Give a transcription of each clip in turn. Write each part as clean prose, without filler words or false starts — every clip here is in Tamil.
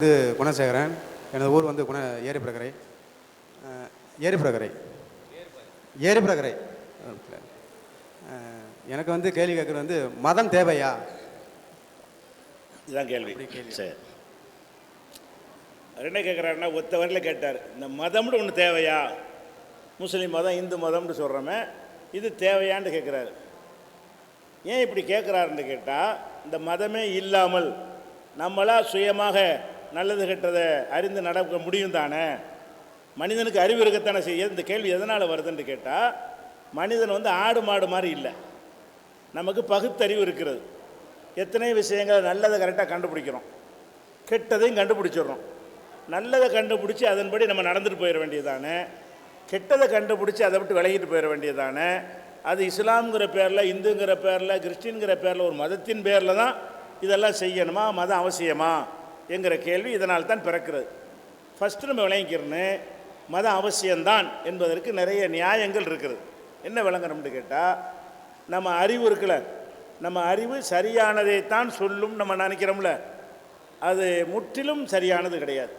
இது குணசேகரன். எனது ஊர் வந்து ஏரிப்பிரகரை. ஏரிப்பிரகரை ஏரிப்பிரகரை எனக்கு வந்து கேள்வி கேட்குறது வந்து மதம் தேவையா? இதுதான் கேள்வி. சரி, என்ன கேட்குறாருன்னா ஒத்த வரையில் கேட்டார், இந்த மதம்னு ஒன்று தேவையா? முஸ்லீம் மதம் இந்து மதம்னு சொல்கிறோமே, இது தேவையான்னு கேட்குறாரு. ஏன் இப்படி கேட்குறாருன்னு கேட்டால், இந்த மதமே இல்லாமல் நம்மளாக சுயமாக நல்லது கெட்டதை அறிந்து நடக்க முடியும் தானே? மனிதனுக்கு அறிவு இருக்கத்தானே செய்ய. இந்த கேள்வி எதனால் வருதுன்னு கேட்டால், மனிதன் வந்து ஆடு மாடு மாதிரி இல்லை, நமக்கு பகுத்தறிவு இருக்கிறது. எத்தனை விஷயங்கள் நல்லதை கரெக்டாக கண்டுபிடிக்கிறோம், கெட்டதையும் கண்டுபிடிச்சிடுறோம். நல்லதை கண்டுபிடிச்சி அதன்படி நம்ம நடந்துட்டு போயிட வேண்டியதானே, கெட்டதை கண்டுபிடிச்சி அதை விட்டு விலகிட்டு போயிட வேண்டியதானே. அது இஸ்லாம்ங்கிற பேரில், இந்துங்கிற பேரில், கிறிஸ்டின்கிற பேரில், ஒரு மதத்தின் பேரில் தான் இதெல்லாம் செய்யணுமா, மதம் அவசியமா என்கிற கேள்வி இதனால் தான் பிறக்கிறது. ஃபஸ்ட்டு நம்ம விளங்கிக்கிறோன்னு, மதம் அவசியம்தான் என்பதற்கு நிறைய நியாயங்கள் இருக்கிறது. என்ன விளங்கணும்னு கேட்டால், நம்ம அறிவு இருக்குல்ல, நம்ம அறிவு சரியானதைத்தான் சொல்லும் நம்ம நினைக்கிறோம்ல, அது முற்றிலும் சரியானது கிடையாது.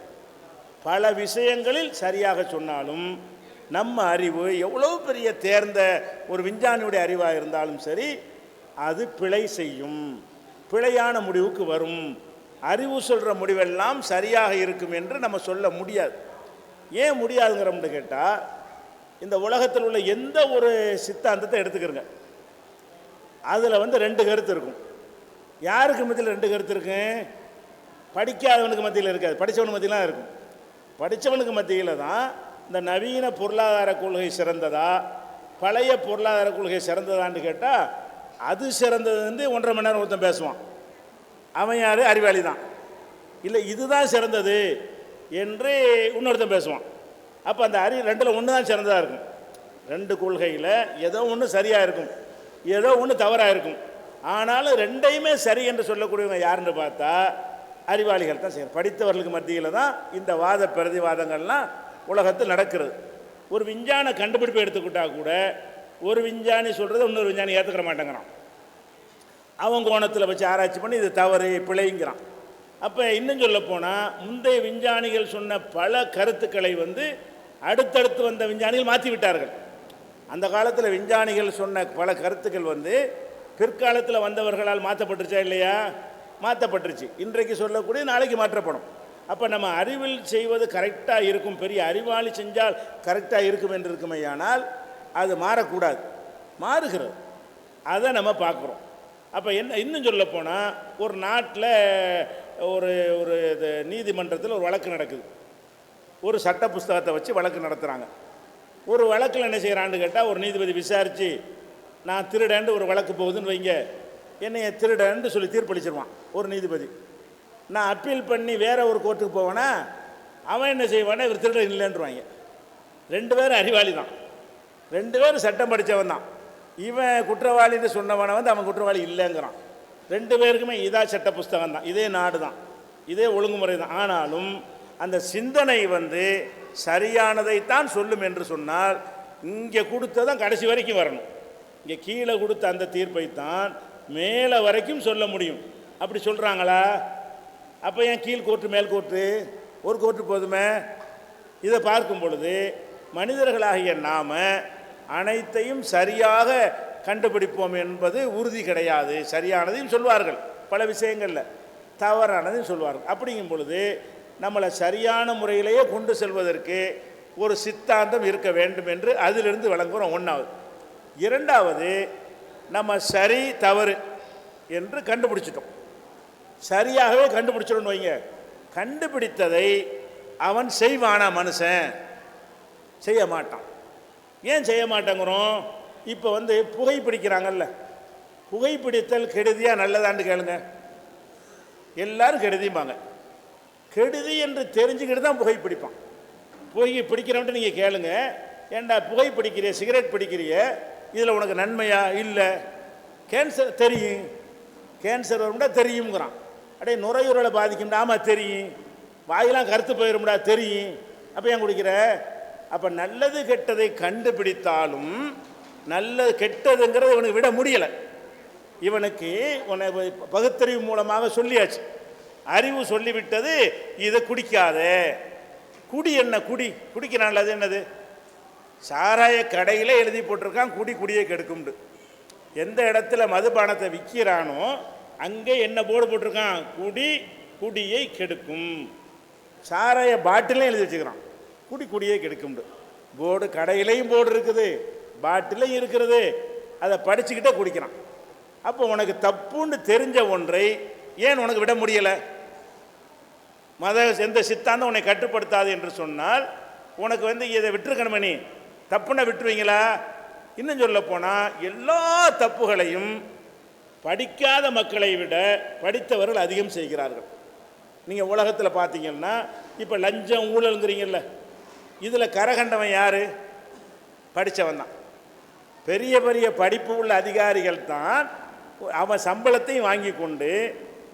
பல விஷயங்களில் சரியாக சொன்னாலும் நம்ம அறிவு எவ்வளோ பெரிய தேர்ந்த ஒரு விஞ்ஞானியுடைய அறிவாக இருந்தாலும் சரி, அது பிழை செய்யும், பிழையான முடிவுக்கு வரும். அறிவு சொல்கிற முடிவெல்லாம் சரியாக இருக்கும் என்று நம்ம சொல்ல முடியாது. ஏன் முடியாதுங்கிறோம்னு கேட்டால், இந்த உலகத்தில் உள்ள எந்த ஒரு சித்தாந்தத்தை எடுத்துக்கிறங்க, அதில் வந்து ரெண்டு கருத்து இருக்கும். யாருக்கு மத்தியில் ரெண்டு கருத்து இருக்கு? படிக்காதவனுக்கு மத்தியில் இருக்காது, படித்தவனுக்கு மத்தியிலாம் இருக்கும். படித்தவனுக்கு மத்தியில் தான் இந்த நவீன பொருளாதார கொள்கை சிறந்ததா, பழைய பொருளாதார கொள்கை சிறந்ததான்னு கேட்டால், அது சிறந்தது வந்து 1.5 மணி நேரம் ஒருத்தன் பேசுவான். அவன் யார்? அறிவாளி தான். இல்லை இதுதான் சிறந்தது என்று இன்னொருத்தன் பேசுவான். அப்போ அந்த ரெண்டில் ஒன்று தான் சிறந்ததாக இருக்கும். ரெண்டு கொள்கையில் ஏதோ ஒன்று சரியாக இருக்கும், ஏதோ ஒன்று தவறாக இருக்கும். ஆனாலும் ரெண்டையுமே சரி என்று சொல்லக்கூடியவங்க யாருன்னு பார்த்தா அறிவாளிகள் தான் செய்யணும். படித்தவர்களுக்கு மத்தியில் தான் இந்த வாத பிரதிவாதங்கள்லாம் உலகத்தில் நடக்கிறது. ஒரு விஞ்ஞான கண்டுபிடிப்பை எடுத்துக்கிட்டால் கூட, ஒரு விஞ்ஞானி சொல்கிறத இன்னொரு விஞ்ஞானி ஏற்றுக்கிற மாட்டேங்கிறான். அவன் கோணத்தில் வச்சு ஆராய்ச்சி பண்ணி இது தவறு பிழைங்கிறான். அப்போ இன்னும் சொல்ல போனால், முந்தைய விஞ்ஞானிகள் சொன்ன பல கருத்துக்களை வந்து அடுத்தடுத்து வந்த விஞ்ஞானிகள் மாற்றி விட்டார்கள். அந்த காலத்தில் விஞ்ஞானிகள் சொன்ன பல கருத்துக்கள் வந்து பிற்காலத்தில் வந்தவர்களால் மாற்றப்பட்டுருச்சா இல்லையா? மாற்றப்பட்டுருச்சு. இன்றைக்கு சொல்லக்கூடிய நாளைக்கு மாற்றப்படும். அப்போ நம்ம அறிவில் செய்வது கரெக்டாக இருக்கும், பெரிய அறிவாளி செஞ்சால் கரெக்டாக இருக்கும் என்று இருக்குமையானால் அது மாறக்கூடாது, மாறுகிறது. அதை நம்ம பார்க்குறோம். அப்போ என்ன இன்னும் சொல்ல போனால், ஒரு நாட்டில் ஒரு ஒரு நீதிமன்றத்தில் ஒரு வழக்கு நடக்குது. ஒரு சட்ட புஸ்தகத்தை வச்சு வழக்கு நடத்துகிறாங்க. ஒரு வழக்கில் என்ன செய்கிறான்னு கேட்டால், ஒரு நீதிபதி விசாரித்து, நான் திருடன்னு ஒரு வழக்கு போகுதுன்னு வைங்க, என்னைய திருடன்னு சொல்லி தீர்ப்பளிச்சிருவான் ஒரு நீதிபதி. நான் அப்பீல் பண்ணி வேற ஒரு கோர்ட்டுக்கு போவேன்னா, அவன் என்ன செய்வானா, இவர் திருடன் இல்லைன்றுவாங்க. ரெண்டு பேரும் அறிவாளி தான், ரெண்டு பேரும் சட்டம் படித்தவன் தான். இவன் குற்றவாளின்னு சொன்னவனை வந்து அவன் குற்றவாளி இல்லைங்கிறான். ரெண்டு பேருக்குமே இதா சட்ட புஸ்தகம் தான், இதே நாடு தான், இதே ஒழுங்குமுறை தான். ஆனாலும் அந்த சிந்தனை வந்து சரியானதைத்தான் சொல்லும் என்று சொன்னால், இங்கே கொடுத்ததான் கடைசி வரைக்கும் வரணும். இங்கே கீழே கொடுத்த அந்த தீர்ப்பை தான் மேலே வரைக்கும் சொல்ல முடியும். அப்படி சொல்கிறாங்களா? அப்போ ஏன் கீழ் கோர்ட்டு மேல் கோர்ட்டு, ஒரு கோர்ட்டு போதுமே? இதை பார்க்கும் பொழுது மனிதர்களாகிய நாம் அனைத்தையும் சரியாக கண்டுபிடிப்போம் என்பது உறுதி கிடையாது. சரியானதையும் சொல்வார்கள், பல விஷயங்களில் தவறானதையும் சொல்வார்கள். அப்படிங்கும் பொழுது நம்மளை சரியான முறையிலேயே கொண்டு செல்வதற்கு ஒரு சித்தாந்தம் இருக்க வேண்டும் என்று அதிலிருந்து விளங்குகிறோம். ஒன்றாவது. இரண்டாவது, நம்ம சரி தவறு என்று கண்டுபிடிச்சிட்டோம். சரியாகவே கண்டுபிடிச்சிடணும் வைங்க. கண்டுபிடித்ததை அவன் செய்வானா? மனுஷன் செய்ய மாட்டான். ஏன் செய்ய மாட்டேங்கிறோம்? இப்போ வந்து புகைப்பிடிக்கிறாங்கல்ல, புகைப்பிடித்தல் கெடுதியாக நல்லதான்னு கேளுங்க. எல்லாரும் கெடுதிம்பாங்க. கெடுதி என்று தெரிஞ்சுக்கிட்டு தான் புகைப்பிடிப்பான். புகை பிடிக்கிறவன்ட்டு நீங்கள் கேளுங்க, ஏண்டா புகைப்பிடிக்கிறிய, சிகரெட் பிடிக்கிறிய, இதில் உனக்கு நன்மையா? இல்லை. கேன்சர் தெரியும், கேன்சர் வரும்டா தெரியுங்கிறான். அப்படியே நுரையீரலை பாதிக்கும்டா, ஆமாம் தெரியும். வாயெல்லாம் கருத்து போயிடும்டா, தெரியும். அப்போ ஏன் குடிக்கிற? அப்போ நல்லது கெட்டதை கண்டுபிடித்தாலும் நல்லது கெட்டதுங்கிறத இவனுக்கு விட முடியலை. இவனுக்கு பகுத்தறிவு மூலமாக சொல்லியாச்சு, அறிவு சொல்லிவிட்டது இதை குடிக்காதே. குடி என்ன? குடிக்க நல்லது என்னது? சாராய கடையில் எழுதி போட்டிருக்கான் குடியை கெடுக்கும்ண்டு. எந்த இடத்துல மதுபானத்தை விற்கிறானோ அங்கே என்ன போர்டு போட்டிருக்கான்? குடியை கெடுக்கும். சாராய பாட்டிலையும் எழுதி வச்சுக்கிறான் குடியை கெடுக்கும்ண்டு. போர்டு கடையிலையும் போர்டு இருக்குது, பாட்டிலையும் இருக்கிறது. அதை படிச்சுக்கிட்டே குடிக்கிறான். அப்போ உனக்கு தப்புன்னு தெரிஞ்ச ஒன்றை ஏன் உனக்கு விட முடியலை? எந்த சித்தாந்தம் உன்னை கட்டுப்படுத்தாது என்று சொன்னால் உனக்கு இதை விட்டுருக்கணுமே. நீ தப்புன்னா விட்டுருவீங்களா? இன்னும் சொல்ல போனால் எல்லா தப்புகளையும் படிக்காத மக்களை விட படித்தவர்கள் அதிகம் செய்கிறார்கள். நீங்கள் உலகத்தில் பார்த்தீங்கன்னா இப்போ லஞ்சம் ஊழலுங்கிறீங்கல்ல, இதில் கரகண்டவன் யார்? படித்தவன் தான். பெரிய பெரிய படிப்பு உள்ள அதிகாரிகள் தான் அவன் சம்பளத்தையும் வாங்கி கொண்டு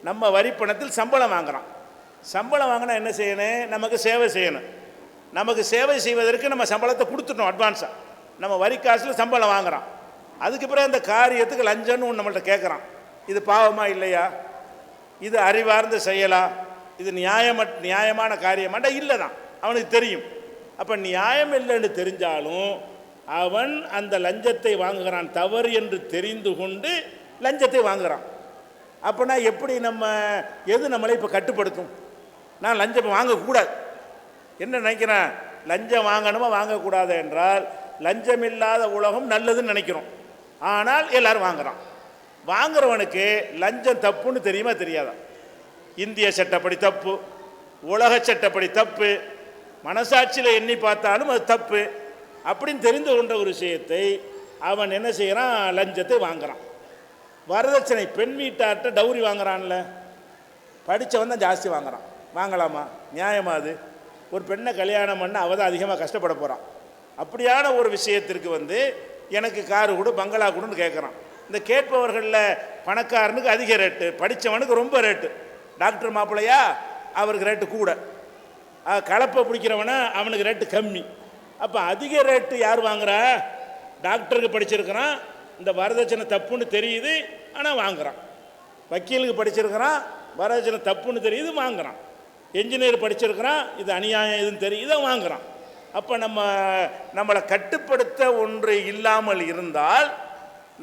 நம்ம வரிப்பணத்தில் சம்பளம் வாங்குகிறான். சம்பளம் வாங்கினா என்ன செய்யணும்? நமக்கு சேவை செய்யணும். நமக்கு சேவை செய்வதற்கு நம்ம சம்பளத்தை கொடுத்துட்டோம் அட்வான்ஸாக. நம்ம வரி காசில் சம்பளம் வாங்குகிறான். அதுக்கு பிறகு அந்த காரியத்துக்கு லஞ்சம்னு ஒன்று நம்மள்ட்ட கேட்குறான். இது பாவமா இல்லையா? இது அறிவார்ந்த செயலா? இது நியாயமான காரியமாண்டா? இல்லை தான், அவனுக்கு தெரியும். அப்போ நியாயம் இல்லைன்னு தெரிஞ்சாலும் அவன் அந்த லஞ்சத்தை வாங்குகிறான். தவறு என்று தெரிந்து கொண்டு லஞ்சத்தை வாங்குகிறான். அப்போனா எப்படி எது நம்மளை இப்போ கட்டுப்படுத்தும்? நான் லஞ்சம் வாங்கக்கூடாது என்ன நினைக்கிறேன்? லஞ்சம் வாங்கணுமா வாங்கக்கூடாது என்றால் லஞ்சம் இல்லாத உலகம் நல்லதுன்னு நினைக்கிறோம். ஆனால் எல்லாரும் வாங்குகிறான். வாங்குறவனுக்கு லஞ்சம் தப்புன்னு தெரியுமா தெரியாதா? இந்திய சட்டப்படி தப்பு, உலக சட்டப்படி தப்பு, மனசாட்சியில் எண்ணி பார்த்தாலும் அது தப்பு அப்படின்னு தெரிந்து கொண்ட ஒரு விஷயத்தை அவன் என்ன செய்கிறான்? லஞ்சத்தை வாங்குகிறான். வரதட்சணை, பெண் வீட்டார்கிட்ட டவுரி வாங்குறான்ல, படித்தவன் தான் ஜாஸ்தி வாங்குறான். வாங்கலாமா? நியாயமா? அது ஒரு பெண்ணை கல்யாணம் பண்ண அவள் தான் அதிகமாக கஷ்டப்பட போகிறான். அப்படியான ஒரு விஷயத்திற்கு எனக்கு காரு கொடு, பங்களா கொடுன்னு கேட்குறான். இந்த கேட்பவர்களில் பணக்காரனுக்கு அதிக ரேட்டு, படித்தவனுக்கு ரொம்ப ரேட்டு. டாக்டர் மாப்பிள்ளையா அவருக்கு ரேட்டு கூட, கலப்பை பிடிக்கிறவனா அவனுக்கு ரேட்டு கம்மி. அப்போ அதிக ரேட்டு யார் வாங்குறா? டாக்டருக்கு படிச்சிருக்கிறான், இந்த வரதட்சணை தப்புன்னு தெரியுது ஆனால் வாங்குகிறான். வக்கீலுக்கு படிச்சிருக்கிறான், வரதட்சணை தப்புன்னு தெரியுது வாங்குகிறான். என்ஜினியர் படிச்சிருக்கிறான், இது அநியாயம் இதுன்னு தெரியுது வாங்குகிறான். அப்போ நம்மளை கட்டுப்படுத்த ஒன்று இல்லாமல் இருந்தால்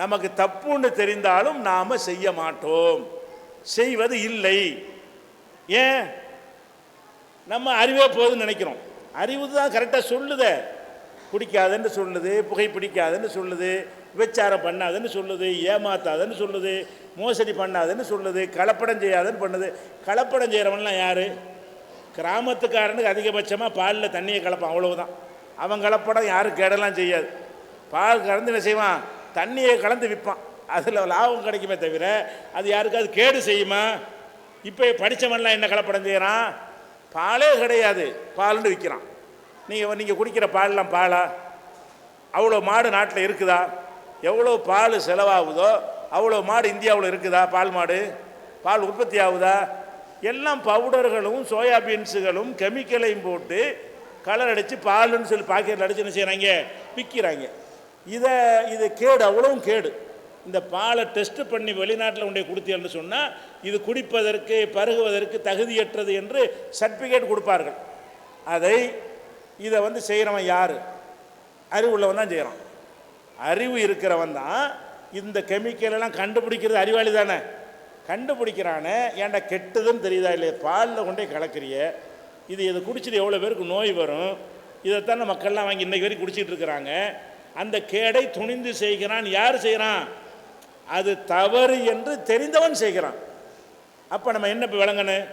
நமக்கு தப்புன்னு தெரிந்தாலும் நாம் செய்ய மாட்டோம், செய்வது இல்லை. ஏன்? நம்ம அறிவே போதுன்னு நினைக்கிறோம். அறிவு தான் கரெக்டாக சொல்லுதே. குடிக்காதுன்னு சொல்லுது, புகை பிடிக்காதுன்னு சொல்லுது, விபச்சாரம் பண்ணாதுன்னு சொல்லுது, ஏமாத்தாதுன்னு சொல்லுது, மோசடி பண்ணாதுன்னு சொல்லுது, கலப்படம் செய்யாதுன்னு பண்ணுது. கலப்படம் செய்கிறவன்லாம் யார்? கிராமத்துக்காரனுக்கு அதிகபட்சமாக பாலில் தண்ணியை கலப்பான், அவ்வளவுதான். அவன் கலப்படம் யாரும் கேடலாம் செய்யாது. பால் கலந்து என்ன செய்வான்? தண்ணியை கலந்து விற்பான். அதில் லாபம் கிடைக்குமே தவிர அது யாருக்காவது கேடு செய்யுமா? இப்போ படித்தவன்லாம் என்ன கலப்படம் செய்கிறான்? பாலே கிடையாது, பால்னு விற்கிறான். நீங்கள் குடிக்கிற பால்லாம் பாலா? அவ்வளோ மாடு நாட்டில் இருக்குதா? எவ்வளோ பால் செலவாகுதோ அவ்வளோ மாடு இந்தியாவில் இருக்குதா? பால் மாடு, பால் உற்பத்தி ஆகுதா? எல்லாம் பவுடர்களும் சோயாபீன்ஸுகளும் கெமிக்கலையும் போட்டு கலர் அடித்து பாலுன்னு சொல்லி பாக்கெட்டில் அடித்து என்ன செய்கிறாங்க? விற்கிறாங்க. இது கேடு, அவ்வளவும் கேடு. இந்த பாலை டெஸ்ட் பண்ணி வெளிநாட்டில் கொண்டே கொடுத்தீங்கன்னு சொன்னால் இது குடிப்பதற்கு பருகுவதற்கு தகுதியற்றது என்று சர்டிஃபிகேட் கொடுப்பார்கள். இதை செய்கிறவன் யார்? அறிவுள்ளவன் தான் செய்கிறான். அறிவு இருக்கிறவன் தான் இந்த கெமிக்கலெல்லாம் கண்டுபிடிக்கிறது. அறிவாளி தானே கண்டுபிடிக்கிறானே. ஏன்டா கெட்டதுன்னு தெரியுதா இல்லையா? பாலில் கொண்டே கலக்கிறிய, இதை குடிச்சிட்டு எவ்வளோ பேருக்கு நோய் வரும்? இதைத்தானே மக்கள்லாம் வாங்கி இன்றைக்கு வரைக்கும் குடிச்சிட்டு இருக்கிறாங்க. அந்த கேடை துணிந்து செய்கிறான். யார் செய்கிறான்? அது தவறு என்று தெரிந்தவன் செய்கிறான். அப்போ நம்ம என்ன விளங்கணும்?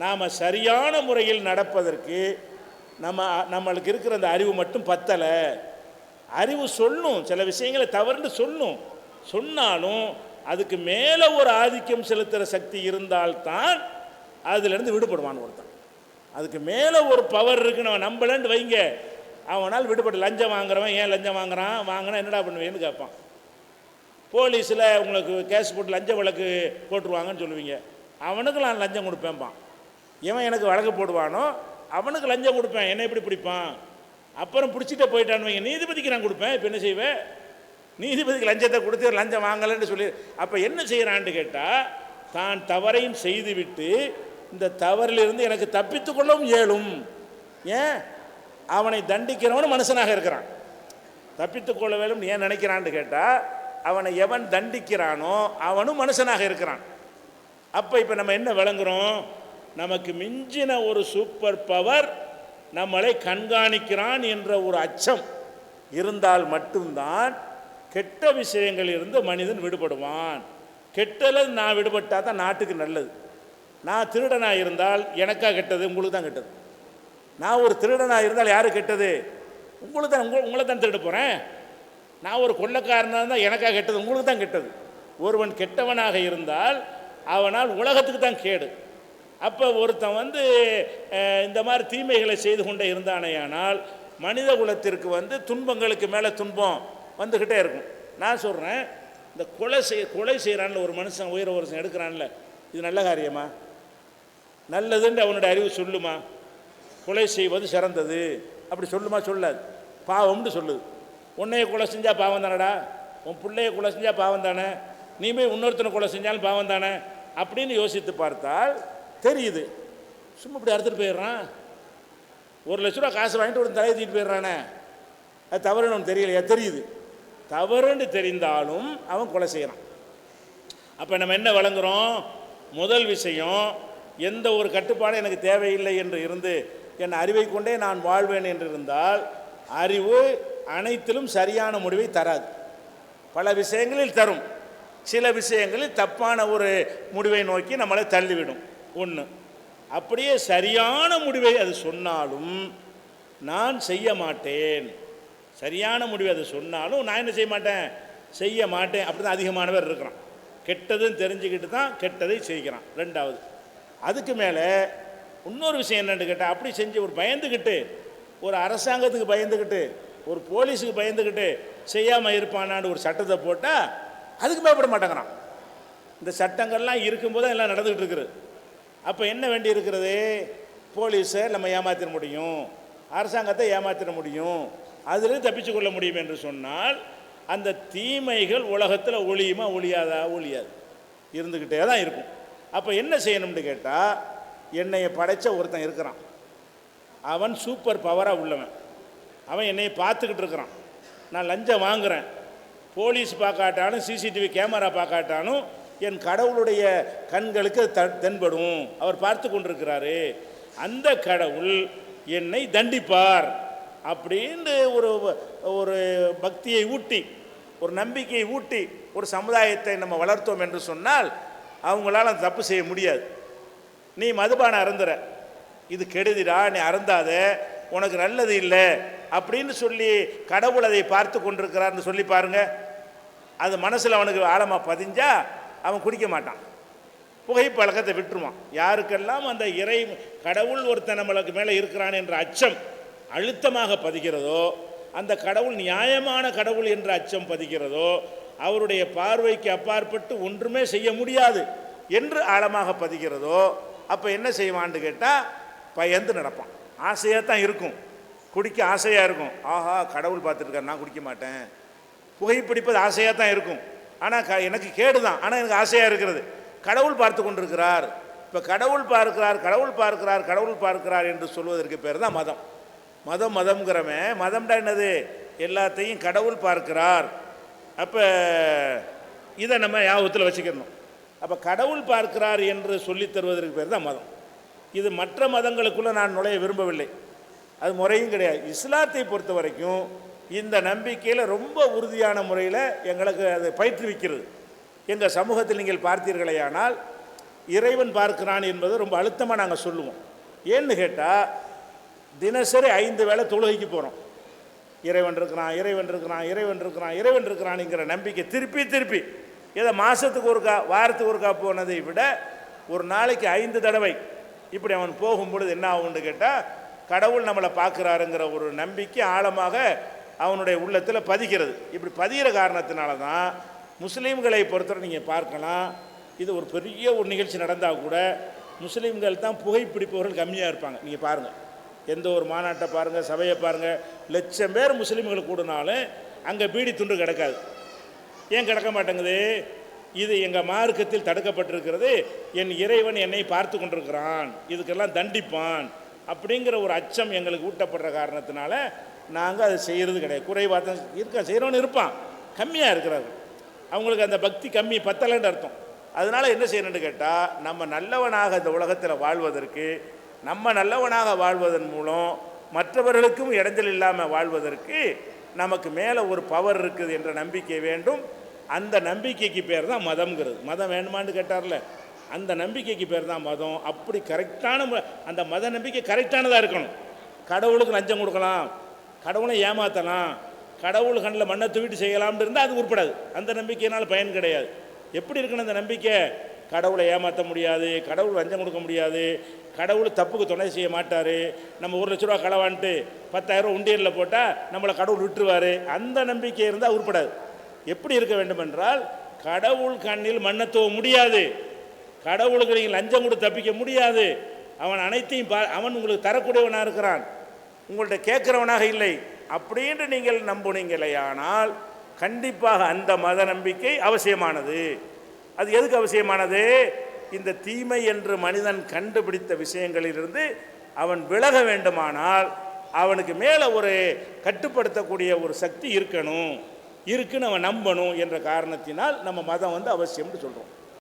நாம் சரியான முறையில் நடப்பதற்கு நம்மளுக்கு இருக்கிற அந்த அறிவு மட்டும் பத்தலை. அறிவு சொல்லும், சில விஷயங்களை தவறுன்னு சொன்னாலும் அதுக்கு மேலே ஒரு ஆதிக்கம் செலுத்துகிற சக்தி இருந்தால்தான் அதுலேருந்து விடுபடுவான் ஒருத்தன். அதுக்கு மேலே ஒரு பவர் இருக்குன்னு அவன் நம்பலன்னு வைங்க, அவனால் விடுபட்டு. லஞ்சம் வாங்குறவன் ஏன் லஞ்சம் வாங்குறான்? வாங்கினா என்னடா பண்ணுவேன்னு கேட்பான். போலீஸில் உங்களுக்கு கேஸ் போட்டு லஞ்ச வழக்கு போட்டுருவாங்கன்னு சொல்லுவீங்க. அவனுக்கு நான் லஞ்சம் கொடுப்பேன்பான். இவன் எனக்கு வழக்கு போடுவானோ அவனுக்கு லஞ்சம் கொடுப்பேன். என்ன எப்படி பிடிப்பான்? அப்புறம் பிடிச்சிட்டே போயிட்டான்னு வைங்க, நீதிபதிக்கு நான் கொடுப்பேன். இப்போ என்ன செய்வேன்? நீதிபதிக்கு லஞ்சத்தை கொடுத்து லஞ்சம் வாங்கலைன்னு சொல்லி அப்போ என்ன செய்கிறான்னு கேட்டால், தான் தவறையும் செய்துவிட்டு இந்த தவறிலிருந்து எனக்கு தப்பித்து கொள்ளவும் இயலும். ஏன்? அவனை தண்டிக்கிறவனும் மனுஷனாக இருக்கிறான். தப்பித்து கொள்ள வேணும் ஏன் நினைக்கிறான்னு கேட்டால், அவனை எவன் தண்டிக்கிறானோ அவனும் மனுஷனாக இருக்கிறான். அப்போ இப்போ நம்ம என்ன விளங்குறோம்? நமக்கு மிஞ்சின ஒரு சூப்பர் பவர் நம்மளை கண்காணிக்கிறான் என்ற ஒரு அச்சம் இருந்தால் மட்டும்தான் கெட்ட விஷயங்களில் இருந்து மனிதன் விடுபடுவான். கெட்டல நான் விடுபட்டால் தான் நாட்டுக்கு நல்லது. நான் திருடனாக இருந்தால் எனக்கா கெட்டது? உங்களுக்கு தான் கெட்டது. நான் ஒரு திருடனாக இருந்தால் யாரு கெட்டது? உங்களுக்கு தான். உங்களை தான் திருட போகிறேன். நான் ஒரு கொள்ளைக்காரனாக இருந்தால் எனக்கா கெட்டது? உங்களுக்கு தான் கெட்டது. ஒருவன் கெட்டவனாக இருந்தால் அவனால் உலகத்துக்கு தான் கேடு. அப்போ ஒருத்தன் இந்த மாதிரி தீமைகளை செய்து கொண்டே இருந்தானேயானால் மனித குலத்திற்கு துன்பங்களுக்கு மேலே துன்பம் வந்துக்கிட்டே இருக்கும். நான் சொல்கிறேன், இந்த கொலை செய்கிறான்ல ஒரு மனுஷன், உயிரை ஒரு எடுக்கிறான்ல, இது நல்ல காரியமா? நல்லதுன்னு அவனுடைய அறிவு சொல்லுமா? கொலை செய்வது சிறந்தது அப்படி சொல்லுமா? சொல்லாது. பாவம்னு சொல்லுது. உன்னைய கொலை செஞ்சால் பாவம் தானடா, உன் பிள்ளைய கொலை செஞ்சால் பாவம் தானே, நீ போய் இன்னொருத்தனை கொலை செஞ்சாலும் பாவம் தானே அப்படின்னு யோசித்து பார்த்தால் தெரியுது. சும்மா இப்படி அறுத்துட்டு போயிடுறான். 1,00,000 ரூபா காசு வாங்கிட்டு ஒரு தலையை தூக்கிட்டு போயிடுறானே, அது தவறுன்னு அவனுக்கு தெரியலையா? தெரியுது. தவறுன்னு தெரிந்தாலும் அவன் கொலை செய்கிறான். அப்போ நம்ம என்ன வழங்குறோம்? முதல் விஷயம், எந்த ஒரு கட்டுப்பாடும் எனக்கு தேவையில்லை என்று இருந்து என் அறிவை கொண்டே நான் வாழ்வேன் என்று இருந்தால் அறிவு அனைத்திலும் சரியான முடிவை தராது. பல விஷயங்களில் தரும், சில விஷயங்களில் தப்பான ஒரு முடிவை நோக்கி நம்மளை தள்ளிவிடும். ஒன்று. அப்படியே சரியான முடிவை அது சொன்னாலும் நான் செய்ய மாட்டேன். சரியான முடிவை அது சொன்னாலும் நான் என்ன செய்ய மாட்டேன்? செய்ய மாட்டேன். அப்படி தான் அதிகமானவர் இருக்கிறான். கெட்டதுன்னு தெரிஞ்சுக்கிட்டு தான் கெட்டதை செய்கிறான். ரெண்டாவது. அதுக்கு மேலே இன்னொரு விஷயம் என்னென்னு கேட்டால், அப்படி செஞ்சு ஒரு பயந்துக்கிட்டு, ஒரு அரசாங்கத்துக்கு பயந்துக்கிட்டு, ஒரு போலீஸுக்கு பயந்துக்கிட்டு செய்யாமல் இருப்பானான்னு ஒரு சட்டத்தை போட்டால் அதுக்கு பயப்பட மாட்டேங்கிறான். இந்த சட்டங்கள்லாம் இருக்கும்போது எல்லாம் நடந்துக்கிட்டு இருக்குது. அப்போ என்ன வேண்டி இருக்கிறது? போலீஸை நம்ம ஏமாற்றிட முடியும், அரசாங்கத்தை ஏமாற்றிட முடியும், அதிலிருந்து தப்பிச்சு கொள்ள முடியும் என்று சொன்னால் அந்த தீமைகள் உலகத்தில் ஒழியுமா? ஒழியாதா? ஒழியாது, இருந்துக்கிட்டே தான் இருக்கும். அப்போ என்ன செய்யணும்னு கேட்டால், என்னையை படைத்த ஒருத்தன் இருக்கிறான், அவன் சூப்பர் பவராக உள்ளவன், அவன் என்னையை பார்த்துக்கிட்டு இருக்கிறான். நான் லஞ்சம் வாங்குகிறேன், போலீஸ் பார்க்காட்டாலும் சிசிடிவி கேமரா பார்க்காட்டாலும் என் கடவுளுடைய கண்களுக்கு தென்படும், அவர் பார்த்து கொண்டிருக்கிறாரு. அந்த கடவுள் என்னை தண்டிப்பார் அப்படின்னு ஒரு பக்தியை ஊட்டி, ஒரு நம்பிக்கையை ஊட்டி ஒரு சமுதாயத்தை நம்ம வளர்த்தோம் என்று சொன்னால் அவங்களால தப்பு செய்ய முடியாது. நீ மதுபானம் அருந்துற, இது கெடுதிடா, நீ அருந்தாத, உனக்கு நல்லது இல்லை அப்படின்னு சொல்லி கடவுள் அதை பார்த்து கொண்டிருக்கிறார்னு சொல்லி பாருங்க. அது மனசில் அவனுக்கு ஆழமாக பதிஞ்சா அவன் குடிக்க மாட்டான், புகைப்பழக்கத்தை விட்டுருவான். யாருக்கெல்லாம் அந்த கடவுள் ஒருத்தன் நம்மளுக்கு மேலே இருக்கிறான் என்ற அச்சம் அழுத்தமாக பதிகிறதோ, அந்த கடவுள் நியாயமான கடவுள் என்ற அச்சம் பதிகிறதோ, அவருடைய பார்வைக்கு அப்பாற்பட்டு ஒன்றுமே செய்ய முடியாது என்று ஆழமாக பதிகிறதோ, அப்போ என்ன செய்வான்னு கேட்டால் பயந்து நடப்பான். ஆசையாக தான் இருக்கும், குடிக்க ஆசையாக இருக்கும். ஆஹா, கடவுள் பார்த்துருக்காரு, நான் குடிக்க மாட்டேன். புகைப்பிடிப்பது ஆசையாக தான் இருக்கும், ஆனால் எனக்கு கேடு தான், ஆனால் எனக்கு ஆசையாக இருக்கிறது. கடவுள் பார்த்து கொண்டிருக்கிறார். இப்போ கடவுள் பார்க்கிறார், கடவுள் பார்க்கிறார், கடவுள் பார்க்கிறார் என்று சொல்வதற்கு பேர் தான் மதம். மதம்ங்கிறவன், மதம்டா என்னது? எல்லாத்தையும் கடவுள் பார்க்கிறார். அப்போ இதை நம்ம ஞாபகத்தில் வச்சுக்கணும். அப்போ கடவுள் பார்க்கிறார் என்று சொல்லித் தருவதற்கு பேர் தான் மதம். இது மற்ற மதங்களுக்குள்ளே நான் நுழைய விரும்பவில்லை, அது முறையும் கிடையாது. இஸ்லாத்தை பொறுத்த வரைக்கும் இந்த நம்பிக்கையில் ரொம்ப உறுதியான முறையில் எங்களுக்கு அது பயிற்றுவிக்கிறது. எங்கள் சமூகத்தில் நீங்கள் பார்த்தீர்களேயானால் இறைவன் பார்க்கிறான் என்பது ரொம்ப அழுத்தமாக நாங்கள் சொல்லுவோம். ஏன்னு கேட்டால், தினசரி 5 வேளை தொழுகைக்கு போகிறோம். இறைவன் இருக்கிறான், இறைவன் இருக்கிறான், இறைவன் இருக்கிறான், இறைவன் இருக்கிறான்ங்கிற நம்பிக்கை திருப்பி திருப்பி, ஏதோ மாதத்துக்கு ஒருக்கா வாரத்துக்கு ஒருக்கா போனதை விட ஒரு நாளைக்கு 5 தடவை இப்படி அவன் போகும்பொழுது என்ன ஆகும்னு கேட்டால், கடவுள் நம்மளை பார்க்குறாருங்கிற ஒரு நம்பிக்கை ஆழமாக அவனுடைய உள்ளத்தில் பதிகிறது. இப்படி பதிகிற காரணத்தினால தான் முஸ்லீம்களை பொறுத்தவரை நீங்கள் பார்க்கலாம், இது ஒரு பெரிய ஒரு நிகழ்ச்சி நடந்தால் கூட முஸ்லீம்கள் தான் புகைப்பிடிப்பவர்கள் கம்மியாக இருப்பாங்க. நீங்கள் பாருங்கள், எந்த ஒரு மாநாட்டை பாருங்கள், சபையை பாருங்கள், 1,00,000 பேர் முஸ்லீம்கள் கூடினாலும் அங்கே பீடி துண்டு கிடக்காது. ஏன் கிடக்க மாட்டேங்குது? இது எங்கள் மார்க்கத்தில் தடுக்கப்பட்டிருக்கிறது, என் இறைவன் என்னை பார்த்து கொண்டிருக்கிறான், இதுக்கெல்லாம் தண்டிப்பான் அப்படிங்கிற ஒரு அச்சம் எங்களுக்கு ஊட்டப்படுற காரணத்தினால நாங்கள் அதை செய்கிறது கிடையாது. குறைவாக தான் செய்கிறவனு இருப்பான், கம்மியாக இருக்கிறார்கள், அவங்களுக்கு அந்த பக்தி கம்மி, பத்தலைன்னு அர்த்தம். அதனால் என்ன செய்யணும்னு கேட்டால், நம்ம நல்லவனாக இந்த உலகத்தில் வாழ்வதற்கு, நம்ம நல்லவனாக வாழ்வதன் மூலம் மற்றவர்களுக்கும் இடைஞ்சல் இல்லாமல் வாழ்வதற்கு நமக்கு மேலே ஒரு பவர் இருக்குது என்ற நம்பிக்கை வேண்டும். அந்த நம்பிக்கைக்கு பேர் தான் மதம்ங்கிறது. மதம் வேணுமான்னு கேட்டார்ல, அந்த நம்பிக்கைக்கு பேர் தான் மதம். அப்படி கரெக்டான அந்த மத நம்பிக்கை கரெக்டானதாக இருக்கணும். கடவுளுக்கு லஞ்சம் கொடுக்கலாம், கடவுளை ஏமாற்றலாம், கடவுள் கண்ணில் மண்ணை தூவிட்டு செய்யலாம்னு இருந்தால் அது உட்படாது. அந்த நம்பிக்கையினால் பயன் கிடையாது. எப்படி இருக்கணும் அந்த நம்பிக்கை? கடவுளை ஏமாற்ற முடியாது, கடவுள் லஞ்சம் கொடுக்க முடியாது, கடவுள் தப்புக்கு துணை செய்ய மாட்டார், நம்ம 1 லட்ச ரூபா களவான்ட்டு 10,000 ரூபா உண்டியலில் போட்டால் நம்மளை கடவுள் விட்டுருவார், அந்த நம்பிக்கை இருந்தால் உருப்படாது. எப்படி இருக்க வேண்டும் என்றால், கடவுள் கண்ணில் மண்ணை தூவ முடியாது, கடவுளுக்கு நீங்கள் லஞ்சம் கொடுத்து தப்பிக்க முடியாது, அவன் அனைத்தையும் அவன் உங்களுக்கு தரக்கூடியவனாக இருக்கிறான், உங்கள்கிட்ட கேட்குறவனாக இல்லை அப்படின்னு நீங்கள் நம்புனீங்களே, ஆனால் கண்டிப்பாக அந்த மத நம்பிக்கை அவசியமானது. அது எதுக்கு அவசியமானது? இந்த தீமை என்று மனிதன் கண்டுபிடித்த விஷயங்களிலிருந்து அவன் விலக வேண்டுமானால் அவனுக்கு மேலே ஒரு கட்டுப்படுத்தக்கூடிய ஒரு சக்தி இருக்கணும், இருக்குன்னு அவன் நம்பணும் என்ற காரணத்தினால் நம்ம மதம் அவசியம்னு சொல்கிறோம்.